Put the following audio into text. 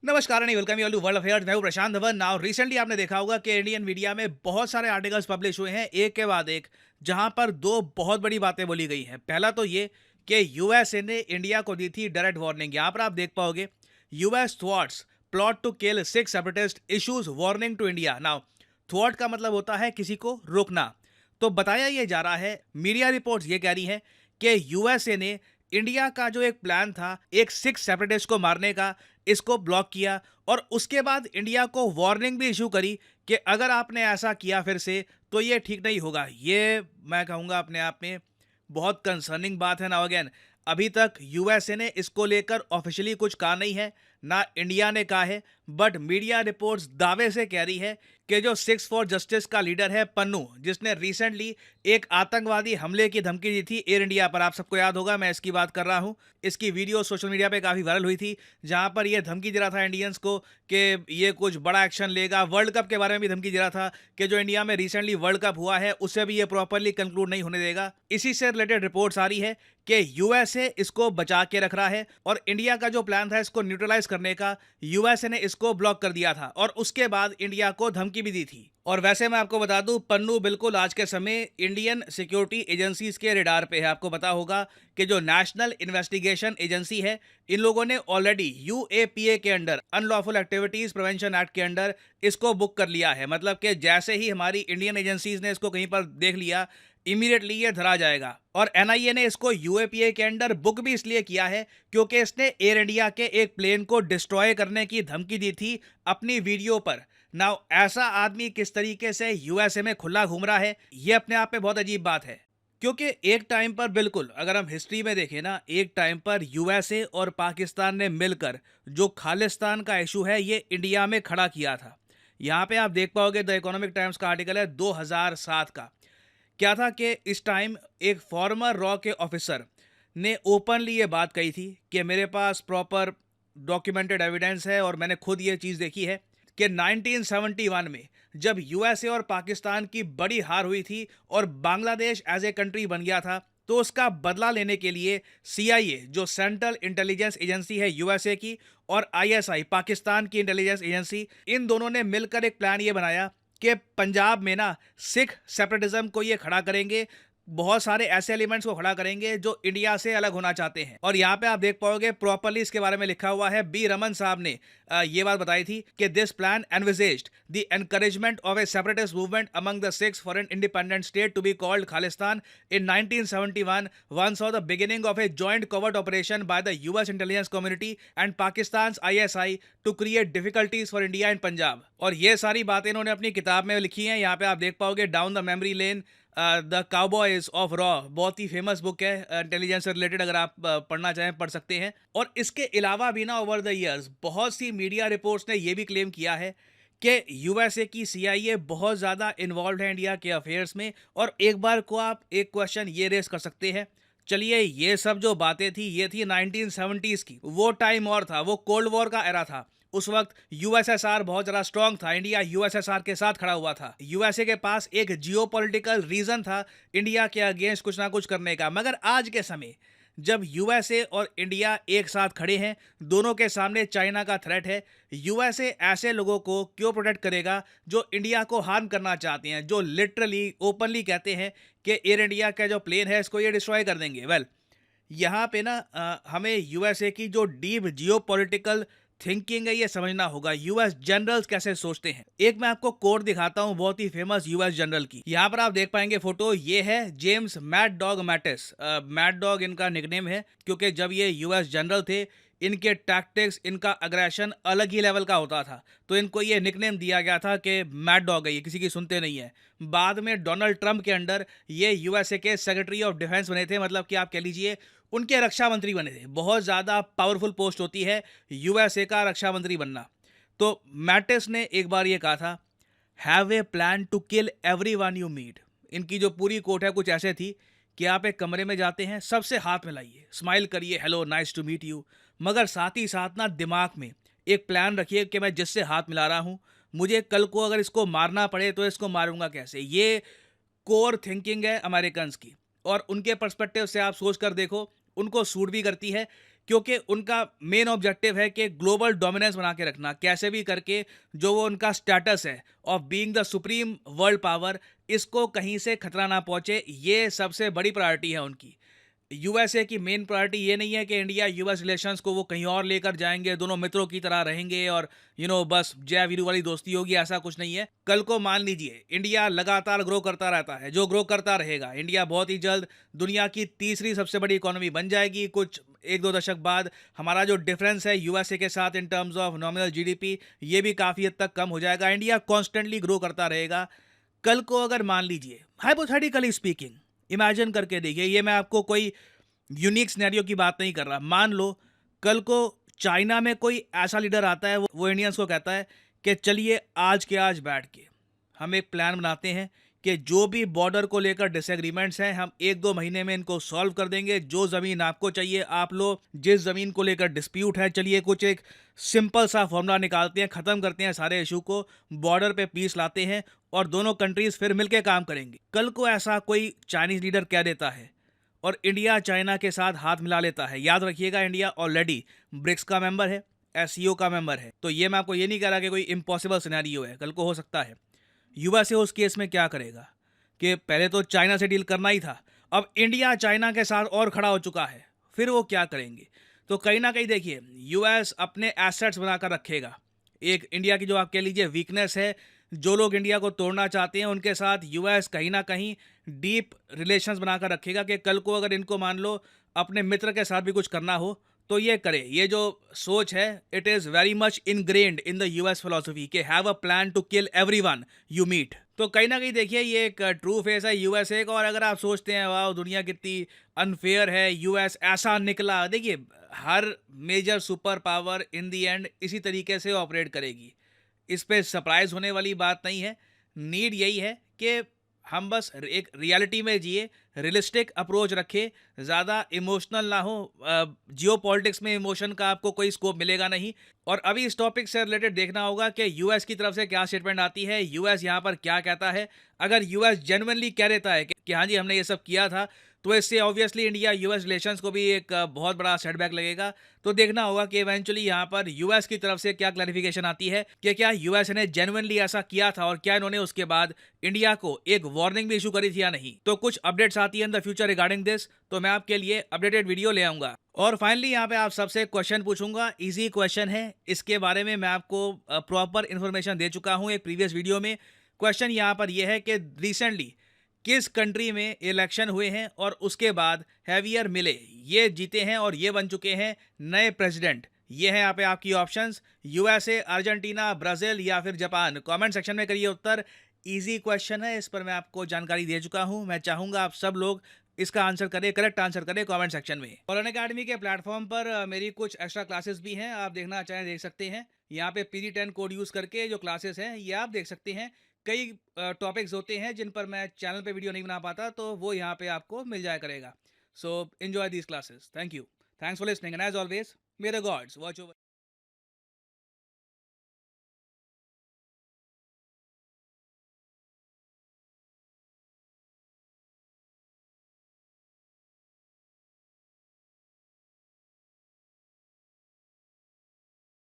नमस्कार and welcome you all to world affairs. मैं हूं प्रशांत धवन। नाउ रिसेंटली आपने देखा होगा कि इंडियन मीडिया में बहुत सारे आर्टिकल्स पब्लिश हुए हैं एक के बाद एक, जहां पर दो बहुत बड़ी बातें बोली गई हैं। पहला तो ये कि यूएसए ने इंडिया को दी थी डायरेक्ट वार्निंग। यहां पर आप देख पाओगे US thwarts plot to kill 6 separatist issues warning to India. Now थ्वाट का मतलब होता है किसी को रोकना। तो बताया ये जा रहा है, मीडिया रिपोर्ट्स ये कह रही हैं कि यूएसए ने इंडिया का जो एक प्लान था एक 6 सेपरेटिस्ट को मारने का, इसको ब्लॉक किया और उसके बाद इंडिया को वार्निंग भी इशू करी कि अगर आपने ऐसा किया फिर से तो ये ठीक नहीं होगा। ये मैं कहूँगा अपने आप में बहुत कंसर्निंग बात है। नाउ अगेन, अभी तक यूएसए ने इसको लेकर ऑफिशियली कुछ कहा नहीं है, ना इंडिया ने कहा है, बट मीडिया रिपोर्ट्स दावे से कह रही है कि जो 6 फॉर जस्टिस का लीडर है पन्नू, जिसने रिसेंटली एक आतंकवादी हमले की धमकी दी थी एयर इंडिया पर, आप सबको याद होगा मैं इसकी बात कर रहा हूं। इसकी वीडियो सोशल मीडिया पे काफ़ी वायरल हुई थी, जहां पर यह धमकी दे रहा था इंडियंस को कि ये कुछ बड़ा एक्शन लेगा। वर्ल्ड कप के बारे में भी धमकी दे रहा था कि जो इंडिया में रिसेंटली वर्ल्ड कप हुआ है उसे भी ये प्रॉपरली कंक्लूड नहीं होने देगा। इसी से रिलेटेड रिपोर्ट्स आ रही है कि यूएसए इसको बचा के रख रहा है और इंडिया का जो प्लान था इसको न्यूट्रलाइज करने का, यूएसए ने इसको ब्लॉक कर दिया था और उसके बाद इंडिया को धमकी भी दी थी। और वैसे मैं आपको बता दूं, पन्नू बिल्कुल आज के समय इंडियन सिक्योरिटी एजेंसीज के रेडार पे है। आपको पता होगा कि जो नेशनल इन्वेस्टिगेशन एजेंसी है, इन लोगों ने ऑलरेडी यूएपीए के under, unlawful activities prevention act के अंडर इसको बुक कर लिया है। मतलब कि जैसे ही हमारी इंडियन एजेंसीज ने इसको कहीं पर देख लिया, इमीडिएटली ये धरा जाएगा। और एनआईए ने इसको यूएपीए के अंडर बुक भी इसलिए किया है क्योंकि इसने एयर इंडिया के एक प्लेन को डिस्ट्रॉय करने की धमकी दी थी अपनी वीडियो पर। नाउ ऐसा आदमी किस तरीके से यूएसए में खुला घूम रहा है, ये अपने आप में बहुत अजीब बात है। क्योंकि एक टाइम पर, बिल्कुल अगर हम हिस्ट्री में देखें ना, एक टाइम पर यूएसए और पाकिस्तान ने मिलकर जो खालिस्तान का इशू है ये इंडिया में खड़ा किया था। यहाँ पे आप देख पाओगे द इकोनॉमिक टाइम्स का आर्टिकल है 2007 का। क्या था कि इस टाइम एक फॉर्मर रॉ के ऑफिसर ने ओपनली ये बात कही थी कि मेरे पास प्रॉपर डॉक्यूमेंटेड एविडेंस है और मैंने खुद ये चीज़ देखी है कि 1971 में जब यूएसए और पाकिस्तान की बड़ी हार हुई थी और बांग्लादेश एज ए कंट्री बन गया था, तो उसका बदला लेने के लिए सीआईए, जो सेंट्रल इंटेलिजेंस एजेंसी है यूएसए की, और आईएसआई, पाकिस्तान की इंटेलिजेंस एजेंसी, इन दोनों ने मिलकर एक प्लान ये बनाया कि पंजाब में ना सिख सेपरेटिज्म को ये खड़ा करेंगे, बहुत सारे ऐसे एलिमेंट्स को खड़ा करेंगे जो इंडिया से अलग होना चाहते हैं। और यहाँ पे आप देख पाओगे प्रॉपरली इसके बारे में लिखा हुआ है। बी रमन साहब ने ये बात बताई थी कि this plan envisaged the encouragement of a separatist movement among the Sikhs for an independent state to be called Khalistan in 1971, one saw the beginning of a joint covert operation by the US intelligence community and Pakistan ISI to create difficulties for India in Punjab. और ये सारी बातें इन्होंने अपनी किताब में लिखी हैं। यहाँ पे आप देख पाओगे down the memory lane the cowboys of raw, बहुत ही फेमस बुक है इंटेलिजेंस से रिलेटेड। अगर आप पढ़ना चाहें पढ़ सकते हैं। और इसके अलावा भी ना ओवर द ईयर्स बहुत सी मीडिया रिपोर्ट्स ने यह भी क्लेम किया है कि यूएसए की सीआईए बहुत ज़्यादा इन्वॉल्व है इंडिया के अफेयर्स में। और एक बार को आप एक क्वेश्चन ये रेस कर सकते हैं, चलिए ये सब जो बातें थी ये थी 1970s की, वो टाइम और था, वो कोल्ड वॉर का एरा था। उस वक्त यूएसएसआर बहुत ज़्यादा स्ट्रांग था, इंडिया यूएसएसआर के साथ खड़ा हुआ था। यूएसए के पास एक जियोपॉलिटिकल रीजन था इंडिया के अगेंस्ट कुछ ना कुछ करने का। मगर आज के समय जब यूएसए और इंडिया एक साथ खड़े हैं, दोनों के सामने चाइना का थ्रेट है, यूएसए ऐसे लोगों को क्यों प्रोटेक्ट करेगा जो इंडिया को हार्म करना चाहते हैं, जो लिटरली ओपनली कहते हैं कि एयर इंडिया का जो प्लेन है इसको ये डिस्ट्रॉय कर देंगे। वेल, यहाँ पे ना हमें यूएसए की जो डीप जियोपॉलिटिकल थिंकिंग है ये समझना होगा। यूएस जनरल्स कैसे सोचते हैं। एक मैं आपको कोट दिखाता हूँ बहुत ही फेमस यूएस जनरल की। यहाँ पर आप देख पाएंगे फोटो, ये है James Mad Dog Mattis. Mad Dog इनका निकनेम है क्योंकि जब ये यूएस जनरल थे, इनके टैक्टिक्स, इनका अग्रेशन अलग ही लेवल का होता था, तो इनको ये निकनेम दिया गया था कि मैड डॉग है, ये किसी की सुनते नहीं है। बाद में डोनाल्ड ट्रंप के अंडर ये यूएसए के सेक्रेटरी ऑफ डिफेंस बने थे, मतलब कि आप कह लीजिए उनके रक्षा मंत्री बने थे। बहुत ज़्यादा पावरफुल पोस्ट होती है यूएसए का रक्षा मंत्री बनना। तो मैटिस ने एक बार ये कहा था, have a plan to kill everyone you meet. इनकी जो पूरी कोट है कुछ ऐसे थी कि आप एक कमरे में जाते हैं, सबसे हाथ मिलाइए, स्माइल करिए, hello nice to meet you, मगर साथ ही साथ ना दिमाग में एक प्लान रखिए कि मैं जिससे हाथ मिला रहा हूँ, मुझे कल को अगर इसको मारना पड़े तो इसको मारूंगा कैसे। ये कोर थिंकिंग है अमेरिकन्स की, और उनके पर्सपेक्टिव से आप सोच कर देखो, उनको सूट भी करती है क्योंकि उनका मेन ऑब्जेक्टिव है कि ग्लोबल डोमिनेंस बना के रखना, कैसे भी करके जो वो उनका स्टेटस है of being the supreme world power, इसको कहीं से खतरा ना पहुंचे। ये सबसे बड़ी प्रायोरिटी है उनकी। यूएसए की मेन प्रायोरिटी ये नहीं है कि इंडिया यूएस रिलेशंस को वो कहीं और लेकर जाएंगे, दोनों मित्रों की तरह रहेंगे और बस जय वीरू वाली दोस्ती होगी, ऐसा कुछ नहीं है। कल को मान लीजिए इंडिया लगातार ग्रो करता रहता है, जो ग्रो करता रहेगा, इंडिया बहुत ही जल्द दुनिया की तीसरी सबसे बड़ी इकोनॉमी बन जाएगी। कुछ एक दो दशक बाद हमारा जो डिफरेंस है यूएसए के साथ in terms of nominal GDP, ये भी काफ़ी हद तक कम हो जाएगा। इंडिया कॉन्स्टेंटली ग्रो करता रहेगा। कल को अगर मान लीजिए, हाइपोथेटिकली स्पीकिंग, इमेजिन करके देखिए, ये मैं आपको कोई यूनिक सिनेरियो की बात नहीं कर रहा, मान लो कल को चाइना में कोई ऐसा लीडर आता है, वो इंडियंस को कहता है कि चलिए आज के आज बैठ के हम एक प्लान बनाते हैं कि जो भी बॉर्डर को लेकर डिसएग्रीमेंट्स हैं हम एक दो महीने में इनको सॉल्व कर देंगे। जो ज़मीन आपको चाहिए आप लो, जिस ज़मीन को लेकर डिस्प्यूट है, चलिए कुछ एक सिंपल सा फॉर्मूला निकालते हैं, ख़त्म करते हैं सारे इशू को, बॉर्डर पे पीस लाते हैं और दोनों कंट्रीज फिर मिलकर काम करेंगे। कल को ऐसा कोई चाइनीज़ लीडर कह देता है और इंडिया चाइना के साथ हाथ मिला लेता है। याद रखिएगा इंडिया ऑलरेडी ब्रिक्स का मेंबर है, एससीओ का मेंबर है, तो ये मैं आपको ये नहीं कह रहा कि कोई इम्पॉसिबल सिनेरियो है, कल को हो सकता है। यूएसए उस केस में क्या करेगा कि पहले तो चाइना से डील करना ही था, अब इंडिया चाइना के साथ और खड़ा हो चुका है, फिर वो क्या करेंगे? तो कहीं ना कहीं देखिए यूएस अपने एसेट्स बनाकर रखेगा। एक इंडिया की जो आप कह लीजिए वीकनेस है, जो लोग इंडिया को तोड़ना चाहते हैं उनके साथ यूएस कहीं ना कहीं डीप रिलेशंस बनाकर रखेगा कि कल को अगर इनको मान लो अपने मित्र के साथ भी कुछ करना हो तो ये करे। ये जो सोच है it is very much ingrained in the US philosophy के have a plan to kill everyone you meet. तो कहीं ना कहीं देखिए ये एक ट्रू फेस है यूएसए का। और अगर आप सोचते हैं वाह दुनिया कितनी अनफेयर है, यूएस ऐसा निकला, देखिए हर major super power in the end इसी तरीके से ऑपरेट करेगी। इस पे सरप्राइज होने वाली बात नहीं है। नीड यही है कि हम बस एक रियलिटी में जिए, रियलिस्टिक अप्रोच रखें, ज़्यादा इमोशनल ना हो। जियो पॉलिटिक्स में इमोशन का आपको कोई स्कोप मिलेगा नहीं। और अभी इस टॉपिक से रिलेटेड देखना होगा कि यूएस की तरफ से क्या स्टेटमेंट आती है, यूएस यहाँ पर क्या कहता है। अगर यूएस जेन्युइनली कह देता है कि हाँ जी हमने ये सब किया था, तो इससे ऑब्वियसली इंडिया यूएस रिलेशंस को भी एक बहुत बड़ा सेटबैक लगेगा। तो देखना होगा कि इवेंचुअली यहाँ पर यूएस की तरफ से क्या क्लैरिफिकेशन आती है कि क्या यूएस ने जेन्युइनली ऐसा किया था और क्या इन्होंने उसके बाद इंडिया को एक वार्निंग भी इशू करी थी या नहीं। तो कुछ अपडेट्स आती है in the future regarding this, तो मैं आपके लिए अपडेटेड वीडियो ले आऊंगा। और फाइनली यहाँ पे आप सबसे क्वेश्चन पूछूंगा, इजी क्वेश्चन है, इसके बारे में मैं आपको प्रॉपर इन्फॉर्मेशन दे चुका हूँ एक प्रीवियस वीडियो में। क्वेश्चन यहाँ पर यह है कि रिसेंटली किस कंट्री में इलेक्शन हुए हैं और उसके बाद हैवियर मिले ये जीते हैं और ये बन चुके हैं नए प्रेसिडेंट। ये है यहाँ पे आपकी ऑप्शंस, यूएसए, अर्जेंटीना, ब्राजील या फिर जापान। कमेंट सेक्शन में करिए उत्तर। इजी क्वेश्चन है, इस पर मैं आपको जानकारी दे चुका हूँ। मैं चाहूँगा आप सब लोग इसका आंसर करें, करेक्ट आंसर करें कमेंट सेक्शन में। और अनअकैडमी के प्लेटफॉर्म पर मेरी कुछ एक्स्ट्रा क्लासेस भी हैं, आप देखना चाहें देख सकते हैं। यहाँ पे PD10 कोड यूज़ करके जो क्लासेस हैं ये आप देख सकते हैं। कई टॉपिक्स होते हैं जिन पर मैं चैनल पे वीडियो नहीं बना पाता, तो वो यहाँ पे आपको मिल जाया करेगा। So enjoy these classes. Thank you, thanks for listening and as always may the gods watch over.